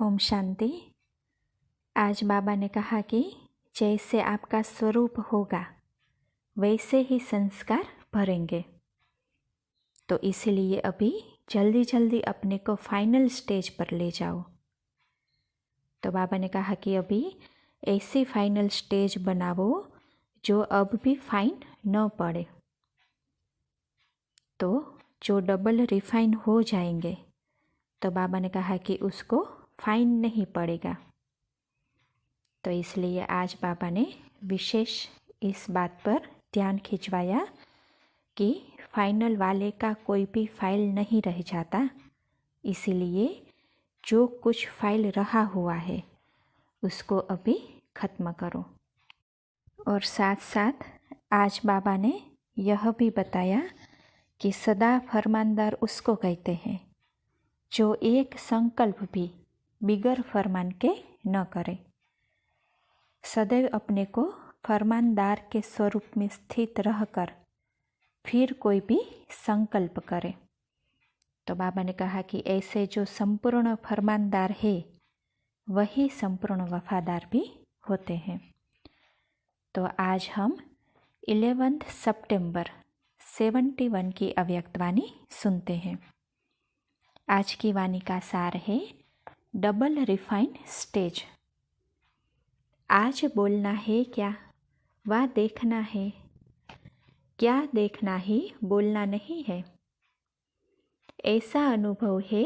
ओम शांति। आज बाबा ने कहा कि जैसे आपका स्वरूप होगा वैसे ही संस्कार भरेंगे। तो इसीलिए अभी जल्दी जल्दी अपने को फाइनल स्टेज पर ले जाओ। तो बाबा ने कहा कि अभी ऐसी फाइनल स्टेज बनाओ जो अब भी फाइन न पड़े। तो जो डबल रिफाइन हो जाएंगे तो बाबा ने कहा कि उसको फाइन नहीं पड़ेगा। तो इसलिए आज बाबा ने विशेष इस बात पर ध्यान खिंचवाया कि फाइनल वाले का कोई भी फाइल नहीं रह जाता। इसीलिए जो कुछ फाइल रहा हुआ है उसको अभी ख़त्म करो। और साथ साथ आज बाबा ने यह भी बताया कि सदा फरमानदार उसको कहते हैं जो एक संकल्प भी बिगर फरमान के न करे। सदैव अपने को फरमानदार के स्वरूप में स्थित रहकर फिर कोई भी संकल्प करे। तो बाबा ने कहा कि ऐसे जो संपूर्ण फरमानदार है वही संपूर्ण वफादार भी होते हैं। तो आज हम 11 सितंबर 71 की अव्यक्त वाणी सुनते हैं। आज की वाणी का सार है डबल रिफाइन स्टेज। आज बोलना है क्या वह देखना है, क्या देखना ही बोलना नहीं है। ऐसा अनुभव है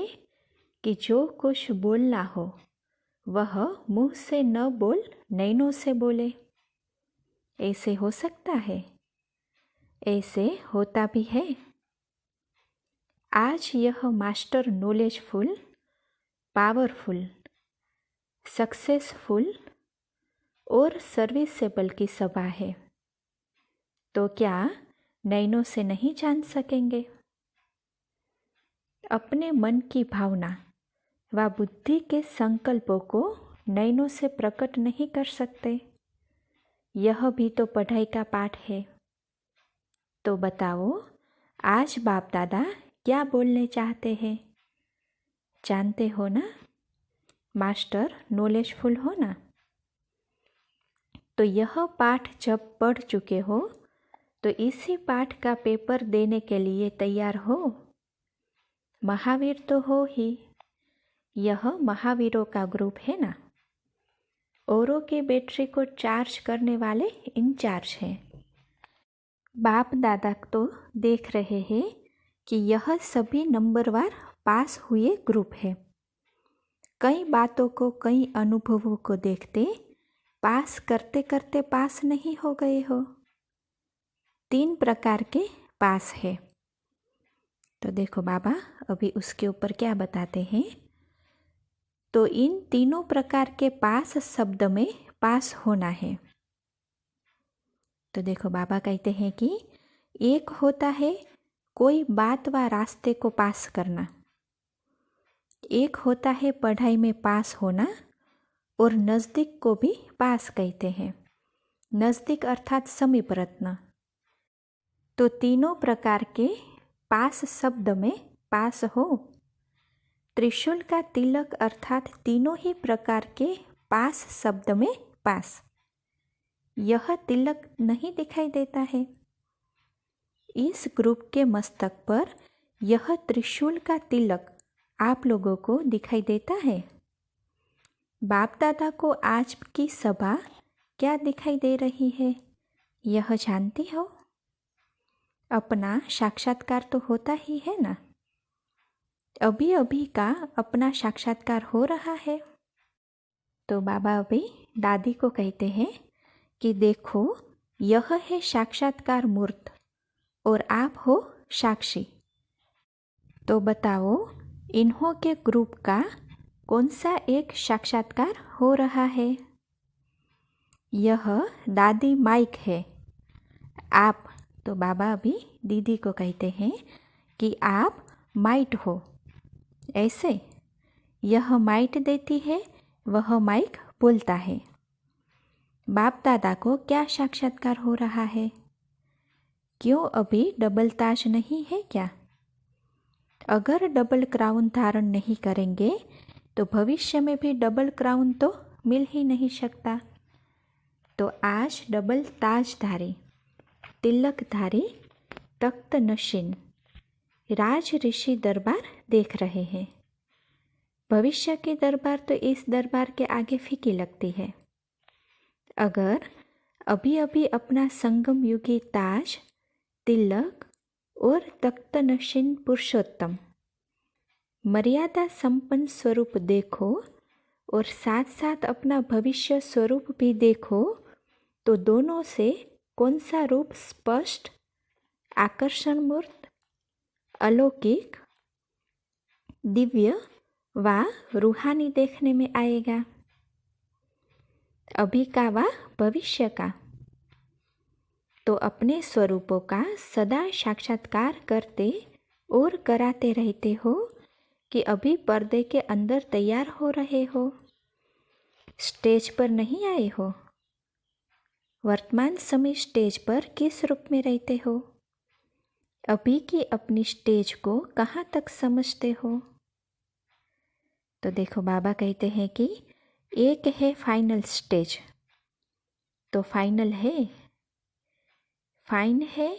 कि जो कुछ बोलना हो वह मुंह से न बोल नैनों से बोले। ऐसे हो सकता है? ऐसे होता भी है। आज यह मास्टर नॉलेजफुल, पावरफुल, सक्सेसफुल और सर्विसेबल की सभा है। तो क्या नैनों से नहीं जान सकेंगे? अपने मन की भावना व बुद्धि के संकल्पों को नैनों से प्रकट नहीं कर सकते। यह भी तो पढ़ाई का पाठ है। तो बताओ आज बाप दादा क्या बोलने चाहते हैं? जानते हो ना? मास्टर नॉलेजफुल हो ना? तो यह पाठ जब पढ़ चुके हो तो इसी पाठ का पेपर देने के लिए तैयार हो। महावीर तो हो ही। यह महावीरों का ग्रुप है ना। औरों की बैटरी को चार्ज करने वाले इंचार्ज हैं। बाप दादा तो देख रहे हैं कि यह सभी नंबरवार पास हुए ग्रुप है। कई बातों को, कई अनुभवों को देखते पास करते करते पास नहीं हो गए हो। 3 प्रकार के पास है। तो देखो बाबा अभी उसके ऊपर क्या बताते हैं। तो इन तीनों प्रकार के पास शब्द में पास होना है। तो देखो बाबा कहते हैं कि एक होता है कोई बात व रास्ते को पास करना, एक होता है पढ़ाई में पास होना, और नज़दीक को भी पास कहते हैं। नज़दीक अर्थात समीप रत्न। तो तीनों प्रकार के पास शब्द में पास हो। त्रिशूल का तिलक अर्थात तीनों ही प्रकार के पास शब्द में पास। यह तिलक नहीं दिखाई देता है। इस ग्रुप के मस्तक पर यह त्रिशूल का तिलक आप लोगों को दिखाई देता है। बाप दादा को आज की सभा क्या दिखाई दे रही है यह जानती हो? अपना साक्षात्कार तो होता ही है ना। अभी अभी का अपना साक्षात्कार हो रहा है। तो बाबा अभी दादी को कहते हैं कि देखो यह है साक्षात्कार मूर्त और आप हो साक्षी। तो बताओ इन्हों के ग्रुप का कौन सा एक साक्षात्कार हो रहा है? यह दादी माइक है। आप, तो बाबा अभी दीदी को कहते हैं कि आप माइट हो। ऐसे यह माइट देती है, वह माइक बोलता है। बाप दादा को क्या साक्षात्कार हो रहा है? क्यों अभी डबल ताज नहीं है क्या? अगर डबल क्राउन धारण नहीं करेंगे तो भविष्य में भी डबल क्राउन तो मिल ही नहीं सकता। तो आज डबल ताजधारी, तिलकधारी, तख्त नशीन राज ऋषि दरबार देख रहे हैं। भविष्य की दरबार तो इस दरबार के आगे फीकी लगती है। अगर अभी अभी अपना संगम युगी ताज, तिलक और तख्त नशीन पुरुषोत्तम मर्यादा संपन्न स्वरूप देखो और साथ साथ अपना भविष्य स्वरूप भी देखो, तो दोनों से कौन सा रूप स्पष्ट, आकर्षण मूर्त, अलौकिक, दिव्य व रूहानी देखने में आएगा? अभी का व भविष्य का? तो अपने स्वरूपों का सदा साक्षात्कार करते और कराते रहते हो कि अभी पर्दे के अंदर तैयार हो रहे हो, स्टेज पर नहीं आए हो? वर्तमान समय स्टेज पर किस रूप में रहते हो? अभी की अपनी स्टेज को कहाँ तक समझते हो? तो देखो, बाबा कहते हैं कि एक है फाइनल स्टेज। तो फाइनल है, फाइन है।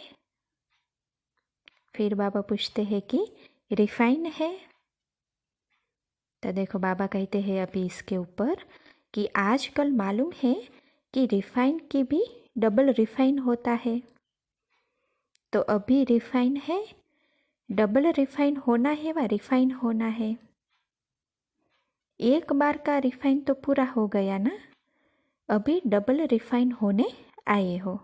फिर बाबा पूछते हैं कि रिफाइन है। तो देखो, बाबा कहते हैं अभी इसके ऊपर कि आजकल मालूम है कि रिफाइन की भी डबल रिफाइन होता है। तो अभी रिफाइन है, डबल रिफाइन होना है व रिफाइन होना है। एक बार का रिफाइन तो पूरा हो गया ना, अभी डबल रिफाइन होने आए हो।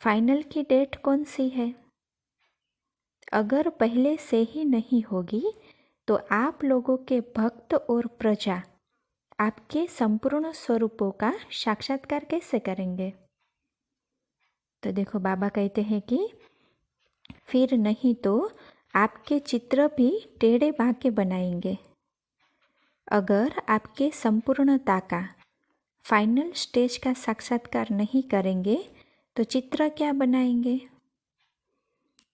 फाइनल की डेट कौन सी है? अगर पहले से ही नहीं होगी तो आप लोगों के भक्त और प्रजा आपके संपूर्ण स्वरूपों का साक्षात्कार कैसे करेंगे? तो देखो, बाबा कहते हैं कि फिर नहीं तो आपके चित्र भी टेढ़े बांके बनाएंगे। अगर आपके संपूर्णता का फाइनल स्टेज का साक्षात्कार नहीं करेंगे तो चित्र क्या बनाएंगे?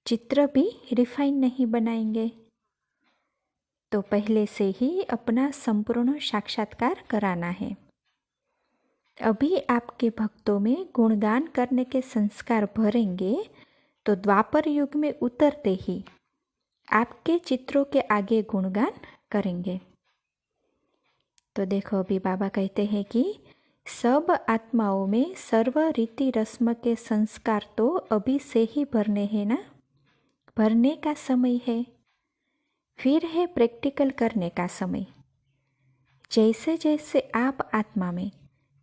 चित्र भी रिफाइन नहीं बनाएंगे। तो पहले से ही अपना संपूर्ण साक्षात्कार कराना है। अभी आपके भक्तों में गुणगान करने के संस्कार भरेंगे तो द्वापर युग में उतरते ही आपके चित्रों के आगे गुणगान करेंगे। तो देखो, अभी बाबा कहते हैं कि सब आत्माओं में सर्व रीति रस्म के संस्कार तो अभी से ही भरने हैं ना, भरने का समय है। फिर है प्रैक्टिकल करने का समय। जैसे जैसे आप आत्मा में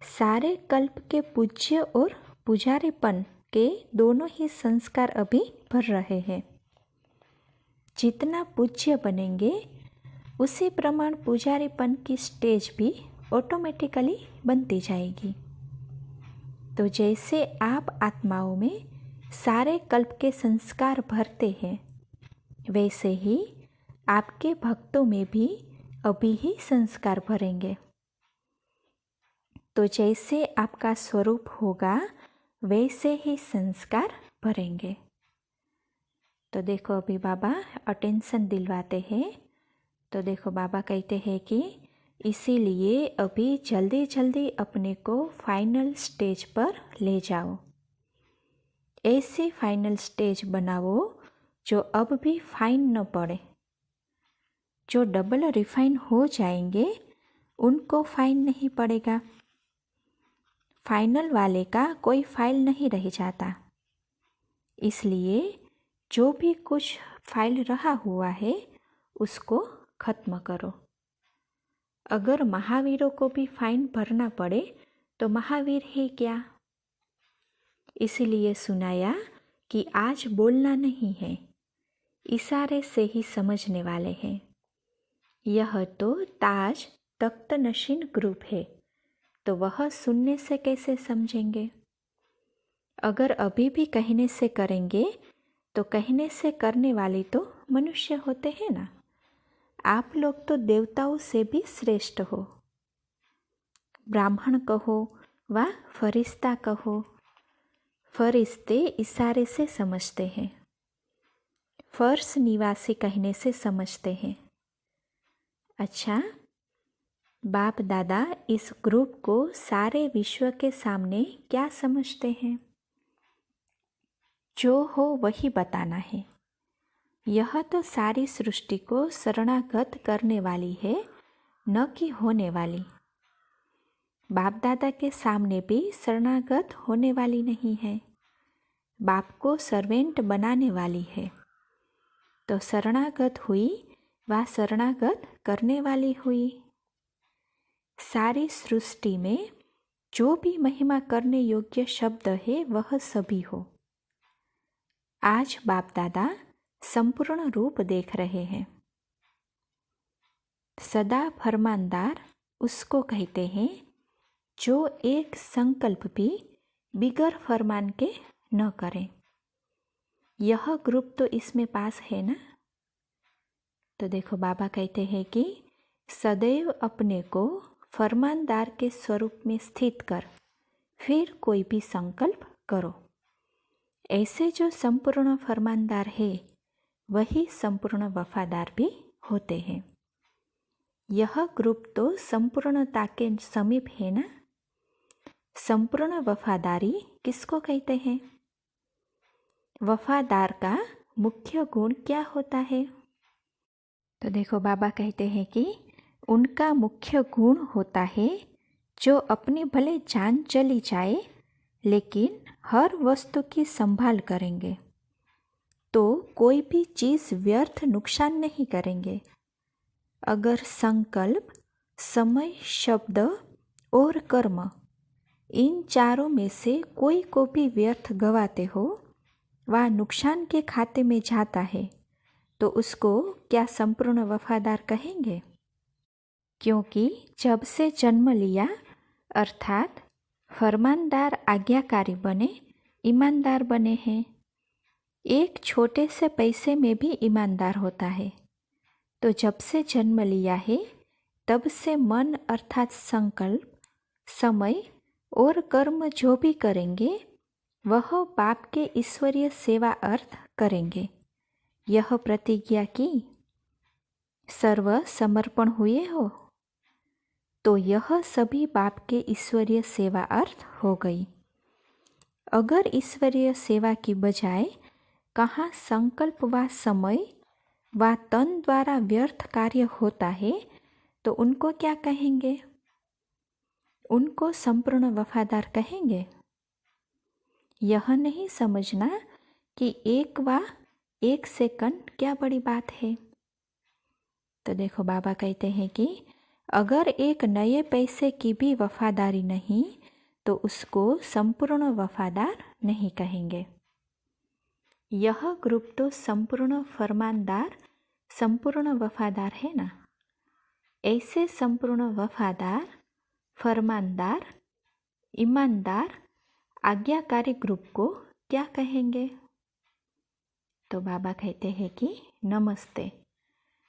सारे कल्प के पूज्य और पुजारीपन के दोनों ही संस्कार अभी भर रहे हैं, जितना पूज्य बनेंगे उसी प्रमाण पुजारीपन की स्टेज भी ऑटोमेटिकली बनती जाएगी। तो जैसे आप आत्माओं में सारे कल्प के संस्कार भरते हैं, वैसे ही आपके भक्तों में भी अभी ही संस्कार भरेंगे। तो जैसे आपका स्वरूप होगा वैसे ही संस्कार भरेंगे। तो देखो, अभी बाबा अटेंशन दिलवाते हैं। तो देखो, बाबा कहते हैं कि इसीलिए अभी जल्दी जल्दी अपने को फाइनल स्टेज पर ले जाओ। ऐसे फाइनल स्टेज बनाओ जो अब भी फाइन न पड़े। जो डबल रिफाइन हो जाएंगे उनको फाइन नहीं पड़ेगा। फाइनल वाले का कोई फाइल नहीं रह जाता। इसलिए जो भी कुछ फाइल रहा हुआ है उसको खत्म करो। अगर महावीरों को भी फाइन भरना पड़े तो महावीर है क्या? इसलिए सुनाया कि आज बोलना नहीं है, इशारे से ही समझने वाले हैं। यह तो ताज तख्त नशीन ग्रुप है, तो वह सुनने से कैसे समझेंगे? अगर अभी भी कहने से करेंगे तो कहने से करने वाले तो मनुष्य होते हैं ना। आप लोग तो देवताओं से भी श्रेष्ठ हो। ब्राह्मण कहो व फरिश्ता कहो, फरिश्ते इशारे से समझते हैं, फर्श निवासी कहने से समझते हैं। अच्छा, बाप दादा इस ग्रुप को सारे विश्व के सामने क्या समझते हैं? जो हो वही बताना है। यह तो सारी सृष्टि को शरणागत करने वाली है, न कि होने वाली। बाप दादा के सामने भी शरणागत होने वाली नहीं है, बाप को सर्वेंट बनाने वाली है। तो शरणागत हुई व शरणागत करने वाली हुई। सारी सृष्टि में जो भी महिमा करने योग्य शब्द है वह सभी हो। आज बाप दादा संपूर्ण रूप देख रहे हैं। सदा फरमानदार उसको कहते हैं जो एक संकल्प भी बिगर फरमान के न करें। यह ग्रुप तो इसमें पास है ना। तो देखो बाबा कहते हैं कि सदैव अपने को फरमानदार के स्वरूप में स्थित कर फिर कोई भी संकल्प करो। ऐसे जो संपूर्ण फरमानदार है वही संपूर्ण वफादार भी होते हैं। यह ग्रुप तो संपूर्णता के समीप है ना। संपूर्ण वफादारी किसको कहते हैं? वफादार का मुख्य गुण क्या होता है? तो देखो बाबा कहते हैं कि उनका मुख्य गुण होता है जो अपनी भले जान चली जाए लेकिन हर वस्तु की संभाल करेंगे, तो कोई भी चीज़ व्यर्थ नुकसान नहीं करेंगे। अगर संकल्प, समय, शब्द और कर्म इन चारों में से कोई को भी व्यर्थ गवाते हो व नुकसान के खाते में जाता है तो उसको क्या संपूर्ण वफादार कहेंगे? क्योंकि जब से जन्म लिया अर्थात फरमानदार आज्ञाकारी बने, ईमानदार बने हैं। एक छोटे से पैसे में भी ईमानदार होता है। तो जब से जन्म लिया है तब से मन अर्थात संकल्प, समय और कर्म जो भी करेंगे वह बाप के ईश्वरीय सेवा अर्थ करेंगे। यह प्रतिज्ञा की, सर्व समर्पण हुए हो, तो यह सभी बाप के ईश्वरीय सेवा अर्थ हो गई। अगर ईश्वरीय सेवा की बजाय कहाँ संकल्प व समय व तन द्वारा व्यर्थ कार्य होता है तो उनको क्या कहेंगे? उनको संपूर्ण वफादार कहेंगे। यह नहीं समझना कि एक सेकंड क्या बड़ी बात है। तो देखो बाबा कहते हैं कि अगर एक नए पैसे की भी वफादारी नहीं तो उसको संपूर्ण वफादार नहीं कहेंगे। यह ग्रुप तो संपूर्ण फरमानदार, संपूर्ण वफादार है ना। ऐसे संपूर्ण वफादार, फरमानदार, ईमानदार, आज्ञाकारी ग्रुप को क्या कहेंगे? तो बाबा कहते हैं कि नमस्ते।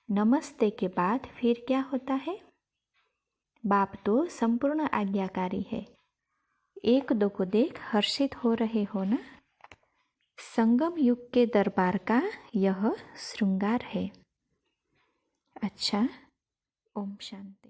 नमस्ते के बाद फिर क्या होता है? बाप तो संपूर्ण आज्ञाकारी है। एक दो को देख हर्षित हो रहे हो ना। संगम युग के दरबार का यह श्रृंगार है। अच्छा, ओम शांति।